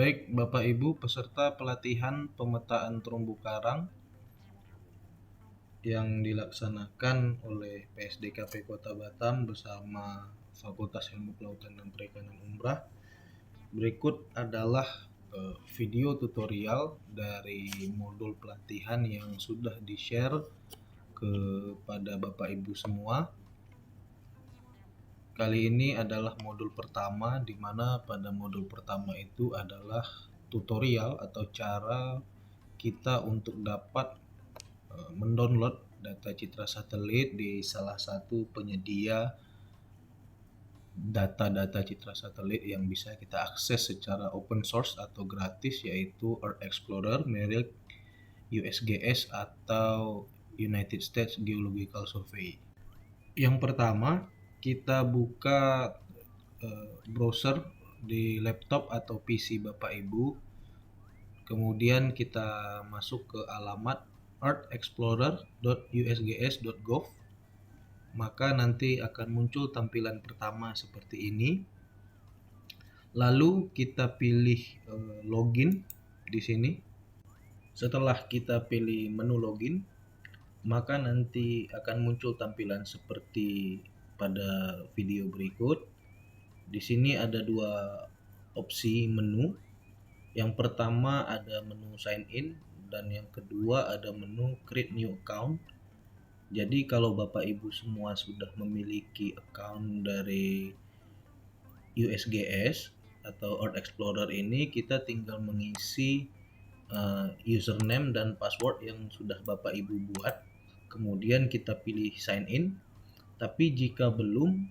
Baik Bapak Ibu peserta pelatihan pemetaan terumbu karang yang dilaksanakan oleh PSDKP Kota Batam bersama Fakultas Ilmu Kelautan dan Perikanan Umrah. Berikut adalah video tutorial dari modul pelatihan yang sudah di-share kepada Bapak Ibu semua. Kali ini adalah modul pertama, di mana pada modul pertama itu adalah tutorial atau cara kita untuk dapat mendownload data citra satelit di salah satu penyedia data-data citra satelit yang bisa kita akses secara open source atau gratis, yaitu Earth Explorer merek USGS atau United States Geological Survey. Yang pertama, kita buka browser di laptop atau PC Bapak Ibu. Kemudian kita masuk ke alamat earthexplorer.usgs.gov. Maka nanti akan muncul tampilan pertama seperti ini. Lalu kita pilih login di sini. Setelah kita pilih menu login, maka nanti akan muncul tampilan seperti pada video berikut. Di sini ada dua opsi menu. Yang pertama ada menu sign in dan yang kedua ada menu create new account. Jadi kalau Bapak Ibu semua sudah memiliki account dari USGS atau Earth Explorer ini, kita tinggal mengisi username dan password yang sudah Bapak Ibu buat. Kemudian kita pilih sign in. Tapi jika belum,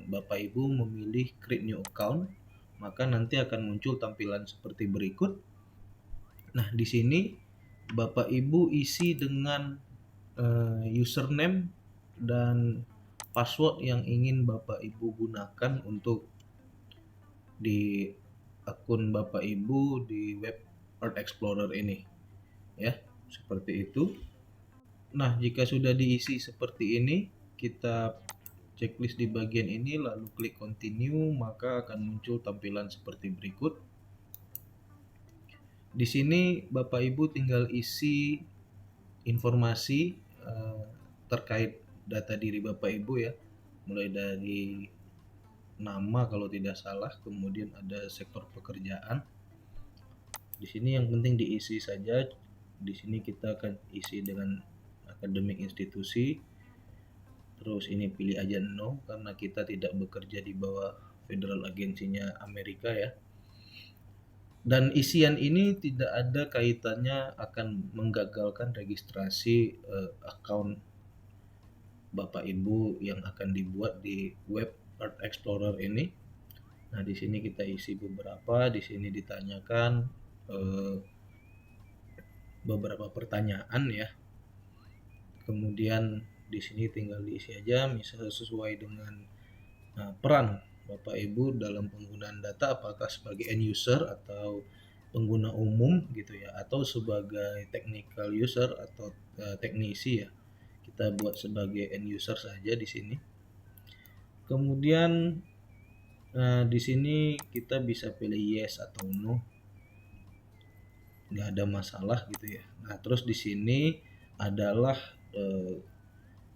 Bapak Ibu memilih create new account, maka nanti akan muncul tampilan seperti berikut. Nah, di sini Bapak Ibu isi dengan username dan password yang ingin Bapak Ibu gunakan untuk di akun Bapak Ibu di web Earth Explorer ini, ya, seperti itu. Nah, jika sudah diisi seperti ini, kita checklist di bagian ini lalu klik continue, maka akan muncul tampilan seperti berikut. Di sini Bapak Ibu tinggal isi informasi terkait data diri Bapak Ibu, ya, mulai dari nama kalau tidak salah, kemudian ada sektor pekerjaan. Di sini yang penting diisi saja. Di sini kita akan isi dengan akademik institusi. Terus ini pilih aja no karena kita tidak bekerja di bawah federal agensinya Amerika, ya. Dan isian ini tidak ada kaitannya akan menggagalkan registrasi akun Bapak Ibu yang akan dibuat di web Earth Explorer ini. Nah, di sini kita isi beberapa. Di sini ditanyakan beberapa pertanyaan, ya. Kemudian di sini tinggal diisi aja, misalnya sesuai dengan peran Bapak Ibu dalam penggunaan data, apakah sebagai end user atau pengguna umum gitu, ya, atau sebagai technical user atau teknisi, ya. Kita buat sebagai end user saja di sini. Kemudian di sini kita bisa pilih yes atau no, nggak ada masalah gitu, ya. Nah, terus di sini adalah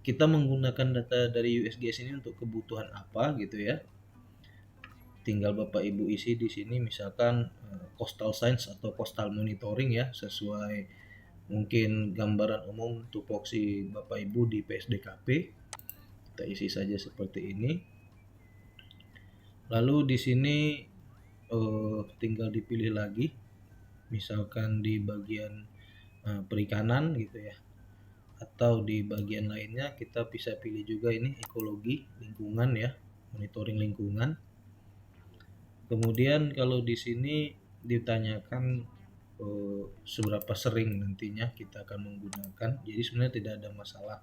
kita menggunakan data dari USGS ini untuk kebutuhan apa gitu, ya. Tinggal Bapak Ibu isi di sini misalkan coastal science atau coastal monitoring, ya, sesuai mungkin gambaran umum tupoksi Bapak Ibu di PSDKP. Kita isi saja seperti ini. Lalu di sini tinggal dipilih lagi, misalkan di bagian perikanan gitu, ya, atau di bagian lainnya kita bisa pilih juga ini ekologi lingkungan, ya, monitoring lingkungan. Kemudian kalau di sini ditanyakan seberapa sering nantinya kita akan menggunakan, jadi sebenarnya tidak ada masalah,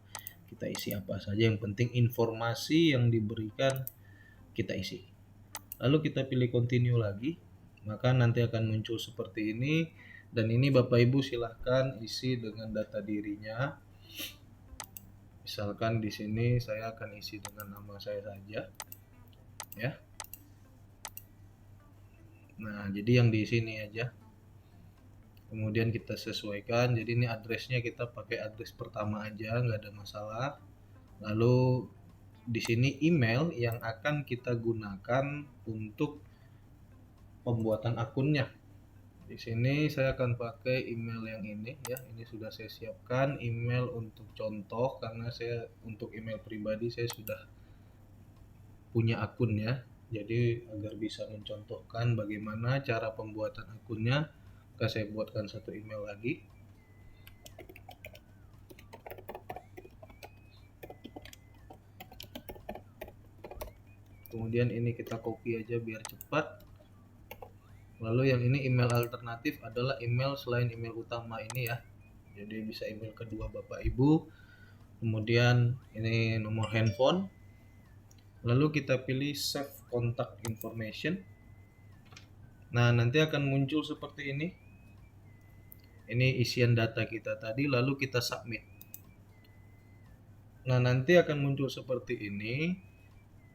kita isi apa saja, yang penting informasi yang diberikan kita isi. Lalu kita pilih continue lagi, maka nanti akan muncul seperti ini. Dan ini Bapak Ibu silahkan isi dengan data dirinya. Misalkan di sini saya akan isi dengan nama saya saja, ya. Nah, jadi yang di sini aja. Kemudian kita sesuaikan. Jadi ini addressnya kita pakai address pertama aja, nggak ada masalah. Lalu di sini email yang akan kita gunakan untuk pembuatan akunnya. Di sini saya akan pakai email yang ini ya. Ini sudah saya siapkan email untuk contoh karena saya untuk email pribadi saya sudah punya akunnya. Jadi agar bisa mencontohkan bagaimana cara pembuatan akunnya, maka saya buatkan satu email lagi. Kemudian ini kita copy aja biar cepat. Lalu yang ini email alternatif adalah email selain email utama ini ya. Jadi bisa email kedua Bapak Ibu. Kemudian ini nomor handphone. Lalu kita pilih save contact information. Nah, nanti akan muncul seperti ini. Ini isian data kita tadi, lalu kita submit. Nah, nanti akan muncul seperti ini.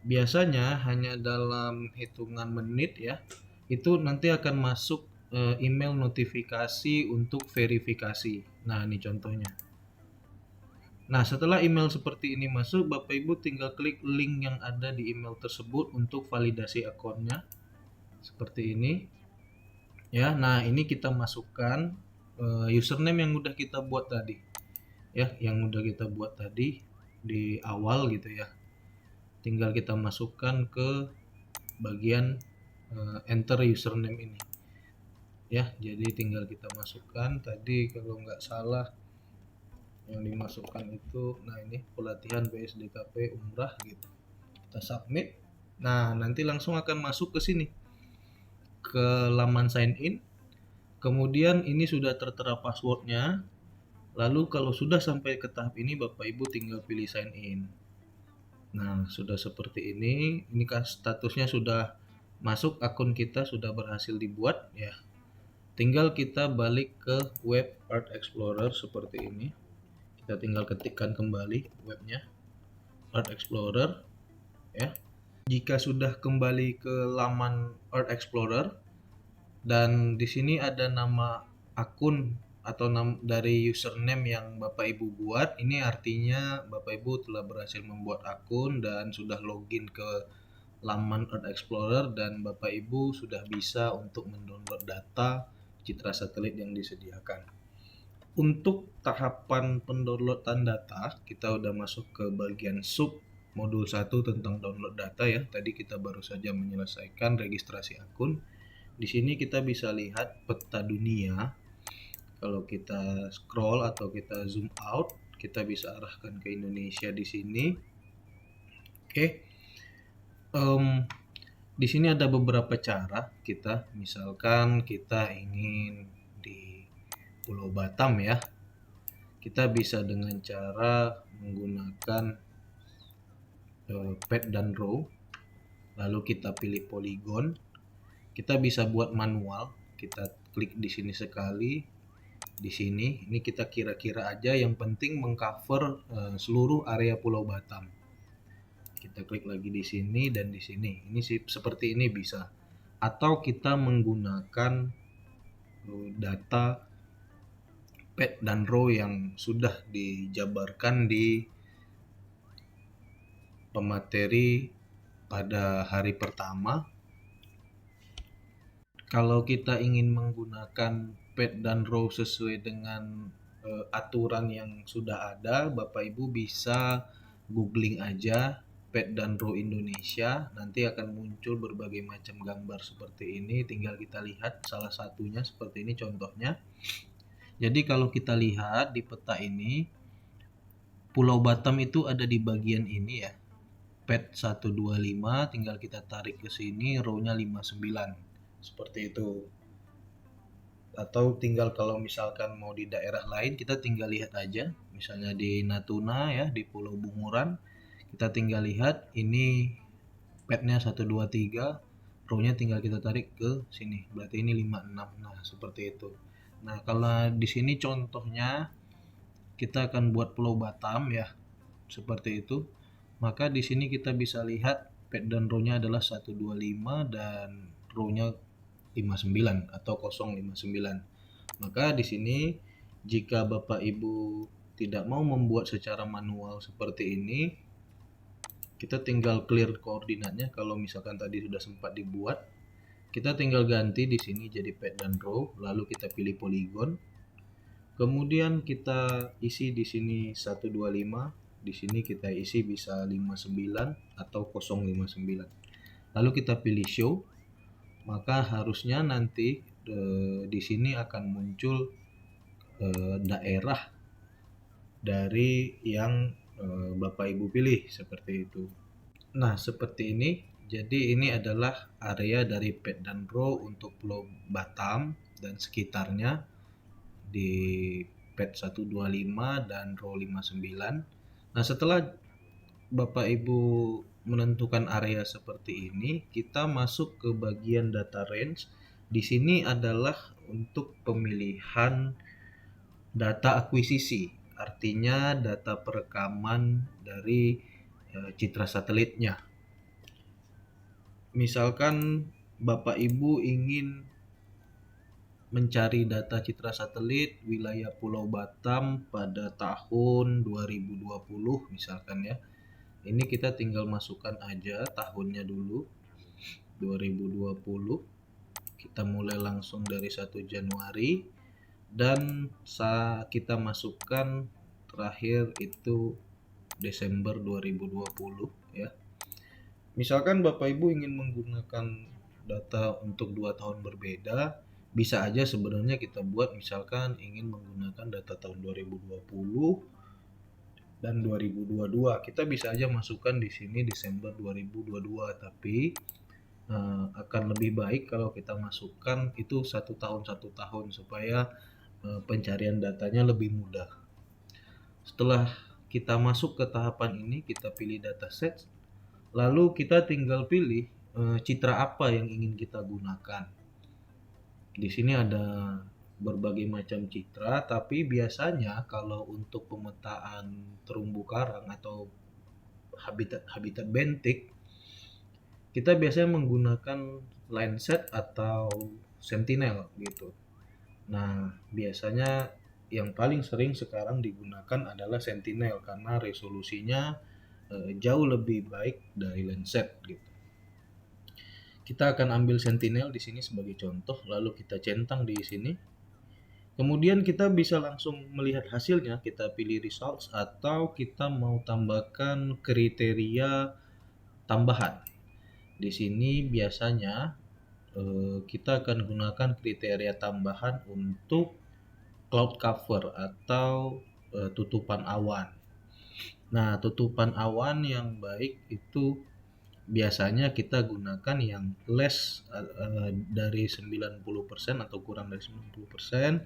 Biasanya hanya dalam hitungan menit ya. Itu nanti akan masuk email notifikasi untuk verifikasi. Nah, ini contohnya. Nah, setelah email seperti ini masuk, Bapak Ibu tinggal klik link yang ada di email tersebut untuk validasi akunnya. Seperti ini. Ya, nah ini kita masukkan username yang udah kita buat tadi. Ya, yang udah kita buat tadi di awal gitu ya. Tinggal kita masukkan ke bagian enter username ini. Ya, jadi tinggal kita masukkan tadi kalau nggak salah yang dimasukkan itu, nah ini pelatihan PSDKP umrah gitu. Kita submit. Nah, nanti langsung akan masuk ke sini ke laman sign in. Kemudian ini sudah tertera passwordnya. Lalu kalau sudah sampai ke tahap ini, Bapak Ibu tinggal pilih sign in. Nah, sudah seperti ini. Ini kan statusnya sudah masuk, akun kita sudah berhasil dibuat ya. Tinggal kita balik ke web Art Explorer seperti ini. Kita tinggal ketikkan kembali webnya Art Explorer ya. Jika sudah kembali ke laman Art Explorer dan di sini ada nama akun atau dari username yang Bapak Ibu buat, ini artinya Bapak Ibu telah berhasil membuat akun dan sudah login ke laman Earth Explorer dan Bapak Ibu sudah bisa untuk mendownload data citra satelit yang disediakan. Untuk tahapan pendownloadan data, kita udah masuk ke bagian sub modul 1 tentang download data ya. Tadi kita baru saja menyelesaikan registrasi akun. Di sini kita bisa lihat peta dunia. Kalau kita scroll atau kita zoom out, kita bisa arahkan ke Indonesia di sini. Oke. Di sini ada beberapa cara kita, misalkan kita ingin di Pulau Batam ya. Kita bisa dengan cara menggunakan pad dan row. Lalu kita pilih polygon. Kita bisa buat manual. Kita klik di sini sekali. Di sini ini kita kira-kira aja, yang penting mengcover seluruh area Pulau Batam. Kita klik lagi di sini dan di sini. Ini seperti ini bisa. Atau kita menggunakan data pad dan row yang sudah dijabarkan di pemateri pada hari pertama. Kalau kita ingin menggunakan pad dan row sesuai dengan aturan yang sudah ada, Bapak Ibu bisa googling aja pad dan row Indonesia, nanti akan muncul berbagai macam gambar seperti ini. Tinggal kita lihat salah satunya seperti ini contohnya. Jadi kalau kita lihat di peta ini, Pulau Batam itu ada di bagian ini ya. Pad 125 tinggal kita tarik ke sini, row-nya 59. Seperti itu. Atau tinggal kalau misalkan mau di daerah lain, kita tinggal lihat aja. Misalnya di Natuna ya, di Pulau Bunguran, kita tinggal lihat ini padnya 123, row-nya tinggal kita tarik ke sini. Berarti ini 56. Nah, seperti itu. Nah, kalau di sini contohnya kita akan buat Pulau Batam ya. Seperti itu. Maka di sini kita bisa lihat pad dan row-nya adalah 125 dan row-nya 059 atau 059. Maka di sini jika Bapak Ibu tidak mau membuat secara manual seperti ini, kita tinggal clear koordinatnya. Kalau misalkan tadi sudah sempat dibuat, kita tinggal ganti di sini jadi pad dan row, lalu kita pilih polygon. Kemudian kita isi di sini 125, di sini kita isi bisa 59 atau 059. Lalu kita pilih show, maka harusnya nanti di sini akan muncul daerah dari yang Bapak Ibu pilih seperti itu. Nah, seperti ini. Jadi ini adalah area dari pad dan row untuk Pulau Batam dan sekitarnya di pad 125 dan row 59. Nah, setelah Bapak Ibu menentukan area seperti ini, kita masuk ke bagian data range. Di sini adalah untuk pemilihan data akuisisi, artinya data perekaman dari citra satelitnya. Misalkan Bapak Ibu ingin mencari data citra satelit wilayah Pulau Batam pada tahun 2020 misalkan ya. Ini kita tinggal masukkan aja tahunnya dulu, 2020. Kita mulai langsung dari 1 Januari dan kita masukkan terakhir itu Desember 2020 ya. Misalkan Bapak Ibu ingin menggunakan data untuk 2 tahun berbeda, bisa aja sebenarnya kita buat misalkan ingin menggunakan data tahun 2020 dan 2022. Kita bisa aja masukkan di sini Desember 2022, tapi akan lebih baik kalau kita masukkan itu 1 tahun supaya pencarian datanya lebih mudah. Setelah kita masuk ke tahapan ini, kita pilih dataset. Lalu kita tinggal pilih citra apa yang ingin kita gunakan. Di sini ada berbagai macam citra, tapi biasanya kalau untuk pemetaan terumbu karang atau habitat bentik, kita biasanya menggunakan Landsat atau Sentinel gitu. Nah, biasanya yang paling sering sekarang digunakan adalah Sentinel karena resolusinya jauh lebih baik dari Landsat gitu. Kita akan ambil Sentinel di sini sebagai contoh, lalu kita centang di sini. Kemudian kita bisa langsung melihat hasilnya, kita pilih results atau kita mau tambahkan kriteria tambahan. Di sini biasanya kita akan gunakan kriteria tambahan untuk cloud cover atau tutupan awan. Nah, tutupan awan yang baik itu biasanya kita gunakan yang less dari 90% atau kurang dari 90%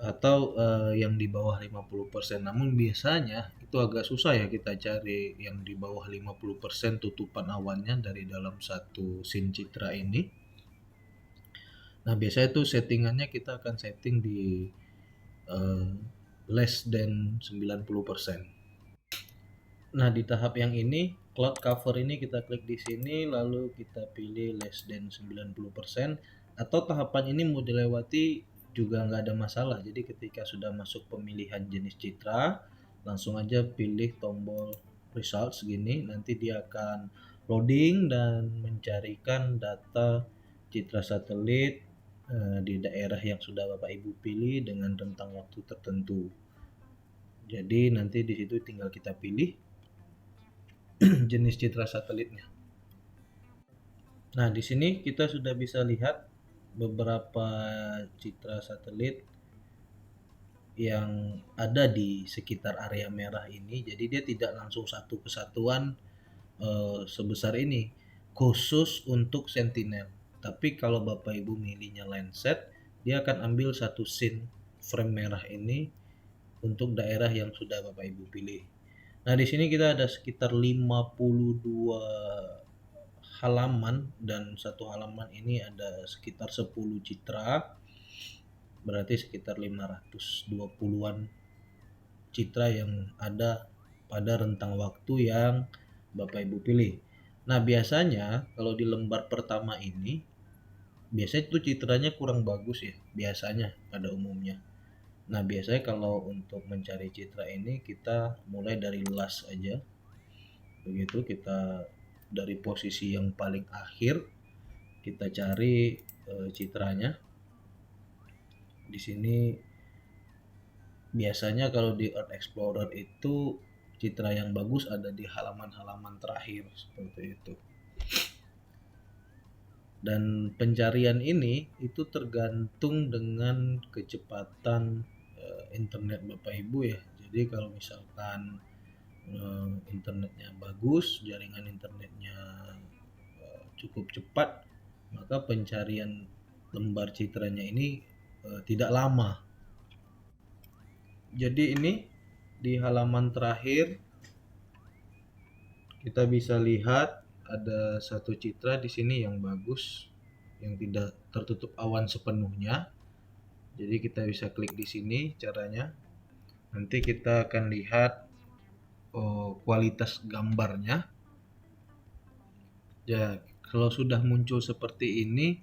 atau yang di bawah 50%. Namun biasanya itu agak susah ya kita cari yang di bawah 50% tutupan awannya dari dalam satu scene citra ini. Nah, biasanya itu settingannya kita akan setting di less than 90%. Nah, di tahap yang ini cloud cover ini kita klik di sini lalu kita pilih less than 90%, atau tahapan ini mau dilewati juga nggak ada masalah. Jadi ketika sudah masuk pemilihan jenis citra, langsung aja pilih tombol results gini, nanti dia akan loading dan mencarikan data citra satelit di daerah yang sudah Bapak Ibu pilih dengan rentang waktu tertentu. Jadi nanti di situ tinggal kita pilih jenis citra satelitnya. Nah, di sini kita sudah bisa lihat beberapa citra satelit yang ada di sekitar area merah ini. Jadi dia tidak langsung satu kesatuan sebesar ini, khusus untuk Sentinel. Tapi kalau Bapak Ibu milihnya Landsat, dia akan ambil satu scene frame merah ini untuk daerah yang sudah Bapak Ibu pilih. Nah, di sini kita ada sekitar 52 halaman dan satu halaman ini ada sekitar 10 citra. Berarti sekitar 520-an citra yang ada pada rentang waktu yang Bapak Ibu pilih. Nah, biasanya kalau di lembar pertama ini biasanya itu citranya kurang bagus ya, biasanya pada umumnya. Nah, biasanya kalau untuk mencari citra ini kita mulai dari last aja. Begitu kita dari posisi yang paling akhir kita cari citranya. Di sini biasanya kalau di Earth Explorer itu citra yang bagus ada di halaman-halaman terakhir seperti itu. Dan pencarian ini itu tergantung dengan kecepatan internet Bapak Ibu ya. Jadi kalau misalkan internetnya bagus, jaringan internetnya cukup cepat, maka pencarian lembar citranya ini tidak lama. Jadi ini di halaman terakhir kita bisa lihat ada satu citra di sini yang bagus, yang tidak tertutup awan sepenuhnya. Jadi kita bisa klik di sini caranya. Nanti kita akan lihat kualitas gambarnya. Ya, kalau sudah muncul seperti ini,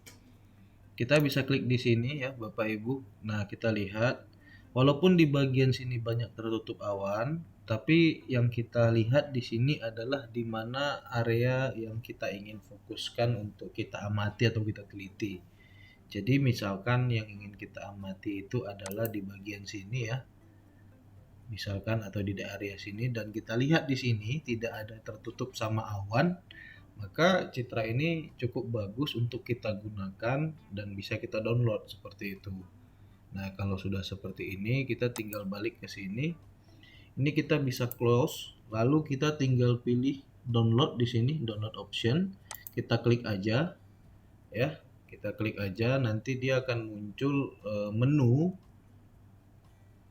kita bisa klik di sini ya Bapak Ibu. Nah, kita lihat walaupun di bagian sini banyak tertutup awan, tapi yang kita lihat di sini adalah di mana area yang kita ingin fokuskan untuk kita amati atau kita teliti. Jadi misalkan yang ingin kita amati itu adalah di bagian sini ya. Misalkan atau di area sini dan kita lihat di sini tidak ada tertutup sama awan, maka citra ini cukup bagus untuk kita gunakan dan bisa kita download seperti itu. Nah, kalau sudah seperti ini, kita tinggal balik ke sini. Ini kita bisa close, lalu kita tinggal pilih download di sini, download option. Kita klik aja, ya. Kita klik aja, nanti dia akan muncul menu.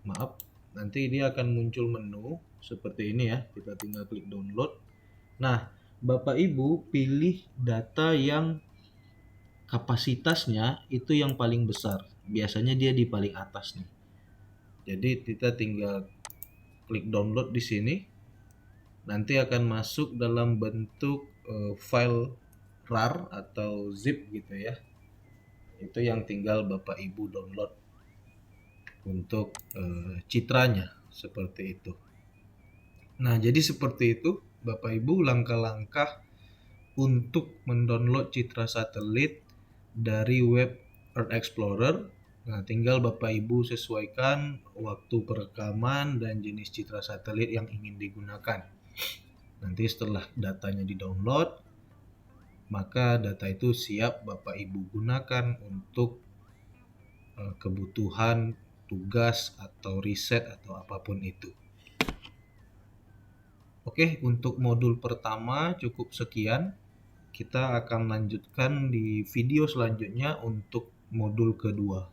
Maaf, nanti dia akan muncul menu seperti ini ya. Kita tinggal klik download. Nah, Bapak Ibu pilih data yang kapasitasnya itu yang paling besar. Biasanya dia di paling atas nih. Jadi kita tinggal klik download di sini. Nanti akan masuk dalam bentuk file RAR atau zip gitu ya. Itu yang tinggal Bapak Ibu download untuk citranya seperti itu. Nah, jadi seperti itu Bapak Ibu langkah-langkah untuk mendownload citra satelit dari web Earth Explorer. Nah, tinggal Bapak Ibu sesuaikan waktu perekaman dan jenis citra satelit yang ingin digunakan. Nanti setelah datanya di-download, maka data itu siap Bapak Ibu gunakan untuk kebutuhan tugas atau riset atau apapun itu. Oke, untuk modul pertama cukup sekian. Kita akan lanjutkan di video selanjutnya untuk modul kedua.